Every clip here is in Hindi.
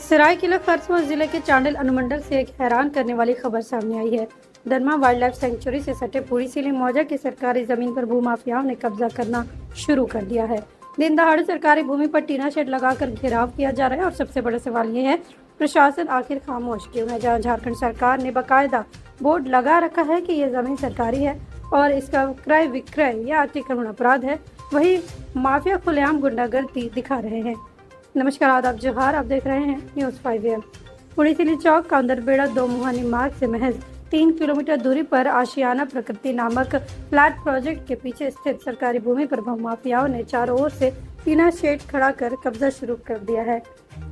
सरायकेला खरसूवां जिले के चांडिल अनुमंडल से एक हैरान करने वाली खबर सामने आई है। दरमा वाइल्ड लाइफ सेंचुरी से सटे पूरी मौजा की सरकारी जमीन पर भूमाफियाओं ने कब्जा करना शुरू कर दिया है। दिन दहाड़े सरकारी भूमि पर टीना शेड लगाकर घेराव किया जा रहा है और सबसे बड़ा सवाल ये है, प्रशासन आखिर खामोश क्यों है। जहाँ झारखंड सरकार ने बाकायदा बोर्ड लगा रखा है कि ये जमीन सरकारी है और इसका क्रय विक्रय या अतिक्रमण अपराध है, वही माफिया खुलेआम गुंडागर्दी दिखा रहे हैं। नमस्कार, आदाब, जोहार। आप देख रहे हैं न्यूज़ 5 AM। पुड़ीसिली चौक कांदरबेड़ा दो मुहानी मार्ग से महज 3 किलोमीटर दूरी पर आशियाना प्रकृति नामक फ्लैट प्रोजेक्ट के पीछे स्थित सरकारी भूमि पर भूमाफियाओं ने चारों ओर से टीना शेड खड़ा कर कब्जा शुरू कर दिया है।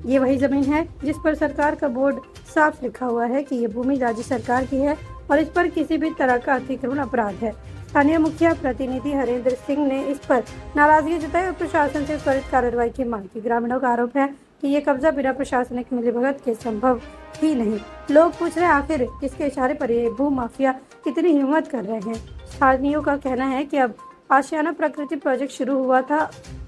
ये वही जमीन है जिस पर सरकार का बोर्ड साफ लिखा हुआ है कि ये भूमि राज्य सरकार की है और इस पर किसी भी तरह का अतिक्रमण अपराध है। स्थानीय मुखिया प्रतिनिधि हरेंद्र सिंह ने इस पर नाराजगी जताई और प्रशासन से त्वरित कार्रवाई की मांग की। ग्रामीणों का आरोप है कि ये कब्जा बिना प्रशासनिक मिलीभगत के संभव ही नहीं। लोग पूछ रहे हैं आखिर किसके इशारे पर ये भू माफिया इतनी हिम्मत कर रहे हैं। स्थानीयों का कहना है कि अब आशियाना प्रकृति प्रोजेक्ट शुरू हुआ था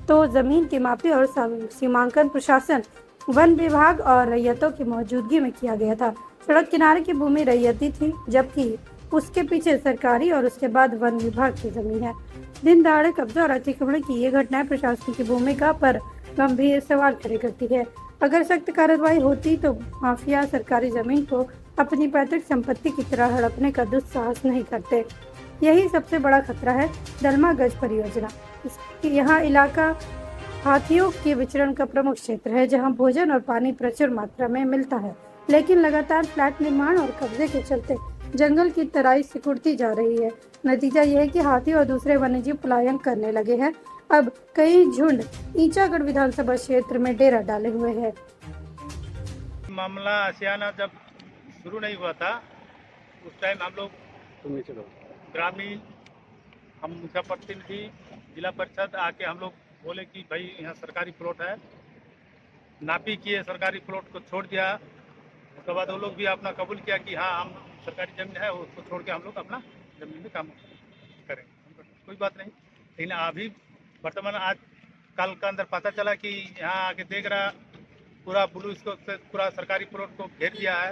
तो जमीन की मापी और सीमांकन प्रशासन, वन विभाग और रैयतों की मौजूदगी में किया गया था। सड़क किनारे की भूमि रैयती थी, जबकि उसके पीछे सरकारी और उसके बाद वन विभाग की जमीन है। दिन दहाड़े कब्जा और अतिक्रमण की ये घटनाएं प्रशासन की भूमिका पर गंभीर सवाल खड़े करती है। अगर सख्त कार्रवाई होती तो माफिया सरकारी जमीन को अपनी पैतृक संपत्ति की तरह हड़पने का दुस्साहस नहीं करते। यही सबसे बड़ा खतरा है दलमा गज परियोजना। यहाँ इलाका हाथियों के विचरण का प्रमुख क्षेत्र है, जहाँ भोजन और पानी प्रचुर मात्रा में मिलता है, लेकिन लगातार फ्लैट निर्माण और कब्जे के चलते जंगल की तराई सिकुड़ती जा रही है। नतीजा यह है कि हाथी और दूसरे वन्यजीव पलायन करने लगे हैं। अब कई झुंड ईचागढ़ विधानसभा क्षेत्र में डेरा डाले हुए हैं। मामला आशियाना जब शुरू नहीं हुआ था उस टाइम हम लोग ग्रामीण, हम मुखिया प्रतिनिधि, जिला परिषद आके हम लोग बोले कि भाई यहाँ सरकारी प्लॉट है, नापी किए, सरकारी प्लॉट को छोड़ दिया। उसके बाद वो लोग भी अपना कबूल किया कि हाँ हम सरकारी जमीन है उसको छोड़ के हम लोग अपना जमीन में काम करें, कोई बात नहीं। लेकिन अभी वर्तमान आज कल का अंदर पता चला कि यहाँ आके देख रहा पूरा ब्लू इसको पूरा सरकारी प्लॉट को घेर दिया है।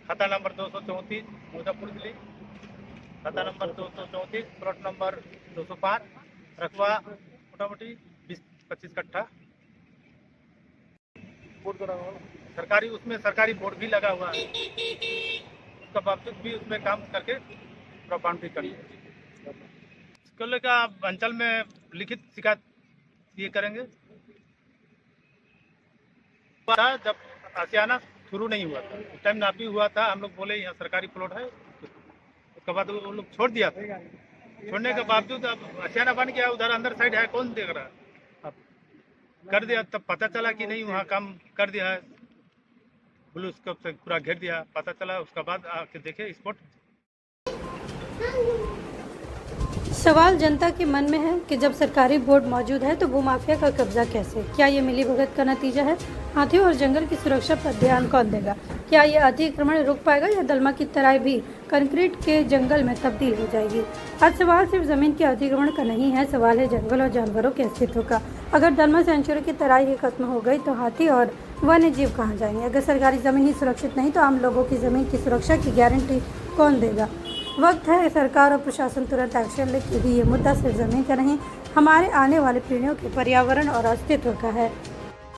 खाता नंबर 234 मुजफ्फरपुर जिले, खाता नंबर 234, प्लॉट नंबर 205, रकबा मोटामोटी 20-25 कट्ठा सरकारी, उसमें सरकारी बोर्ड भी लगा हुआ है। उसका बावजूद भी उसमें काम करके पूरा बाउंड्री कर दिया। इसको लेकर अंचल में लिखित शिकायत ये करेंगे। जब आशियाना शुरू नहीं हुआ था उस टाइम नापी हुआ था, हम लोग बोले यहाँ सरकारी प्लॉट है, उसके बाद वो लोग छोड़ दिया था। छोड़ने के बावजूद अब आशियाना बन गया, उधर अंदर साइड है, कौन देख रहा है। अब कर दिया, तब पता चला कि नहीं वहाँ काम कर दिया है, ब्लू स्कोप से पूरा घेर दिया। पता चला उसके बाद आके देखे स्पॉट। सवाल जनता के मन में है कि जब सरकारी बोर्ड मौजूद है तो भूमाफिया का कब्जा कैसे? क्या ये मिलीभगत का नतीजा है? हाथियों और जंगल की सुरक्षा पर ध्यान कौन देगा? क्या ये अतिक्रमण रुक पाएगा या दलमा की तराई भी कंक्रीट के जंगल में तब्दील हो जाएगी? आज सवाल सिर्फ जमीन के अतिक्रमण का नहीं है, सवाल है जंगल और जानवरों के अस्तित्व का। अगर दलमा सेंचुरी की तराई ही खत्म हो गई तो हाथी और वन्य जीव कहाँ जाएंगे? अगर सरकारी जमीन ही सुरक्षित नहीं तो आम लोगों की जमीन की सुरक्षा की गारंटी कौन देगा? वक्त है सरकार और प्रशासन तुरंत एक्शन ले, क्योंकि ये मुद्दा सिर्फ जमीन का नहीं, हमारे आने वाली पीढ़ियों के पर्यावरण और अस्तित्व का है।